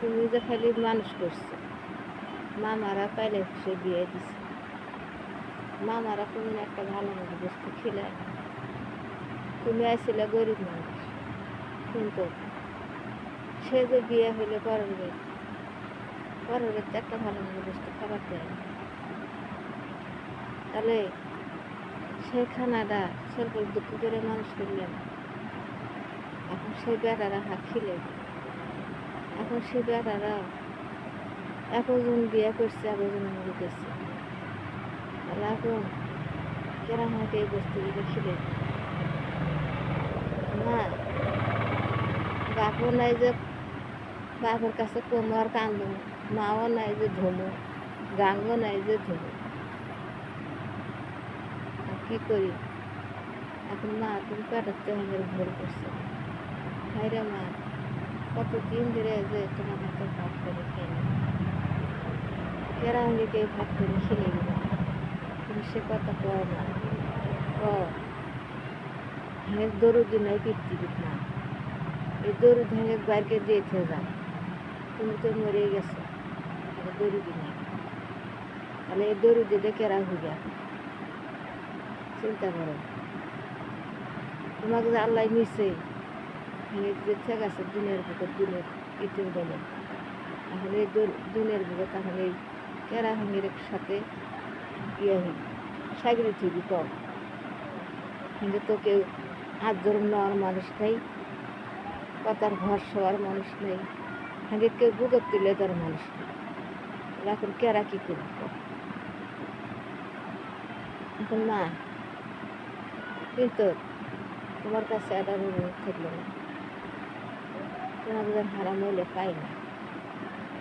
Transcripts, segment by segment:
তুমি যে খালি মানুষ করছো, মামারা পাইলে সে বিয়ে দিছে, মামারা কোনদিন একটা ভালো মতো বস্তু খিলায় না। তুমি আসছিলে গরিব মানুষ, কিন্তু সে যে বিয়ে হইলে পরের বাড়িতে একটা ভালো মতো বস্তু খাবার দেয় না। তাহলে সেই খানাটা স্বল্প দুঃখ করে মানুষ করলেন, এখন সেই বেটারা খিলে, এখন সেই বেটারা একজন বিয়ে করছে, একজন মরে গেছে। তাহলে এখন কেরা আমাকে এই বস্তুগুলো খিলে না, বাপও নাই যে বাপের কাছে কোমর কান্দো, মাও নাই যে ধুমো, গাঙ্গও নাই যে ধুমো। আর কী করি এখন? মা তুমি পেটাতে আমাদের ভুল করছো। হাইরে মা, কতদিন ধরে যে তোমার হাতে ভাত করে খাই না, কেরা আমাকে এই ভাত করে খেলে গেল, তুমি সে কথা কও না। হ্যাঁ দরুদি নাই পৃথিবীর না, এই দরুদ হ্যাঁ বাইরকে দিয়েছে যায়, তুমি তো মরে গেছো, দরুদি নাই। তাহলে এই দরুদি দেখে রাখবো গা, চিন্তা করো। তোমাকে যে আল্লাহ নিছে দেখছে গেছে দিনের বুকে, দিনের ইটের বেলে, এখন এই দিনের বুকে তাহলে এই কেরা হাঙ্গের সাথে ইয়ে সাগরি থিবি কম, কিন্তু তো কেউ হাত ধরুন নেওয়ার মানুষ নেই, কথার ভরসা হওয়ার মানুষ নেই, হাঁকে কেউ বুকের তুলে দেওয়ার মানুষ নেই। এখন কেরা কী করব? এখন না, কিন্তু তোমার কাছে একটা অনুরোধ থাকলো না, তোমাকে যেন হারাম হইলে পাই না,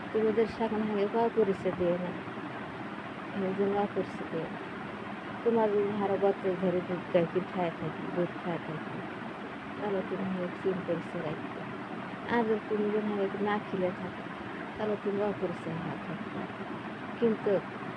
তুমি ওদের সেখানে হাঁকে পাওয়া পরিচয় দিয়ে না, যেন পরিচয় দিয়ে না। তোমার যদি হারো বছর ধরে দুধ গাইতে খায় থাকি, দুধ খায় থাকি, তাহলে তুমি হাঁকে চিন পরিচয় রাখবে। আর তুমি যখন হাঁকে না খিলে থাকো, তাহলে তুমি অপরিচয় হওয়া থাকবে। কিন্তু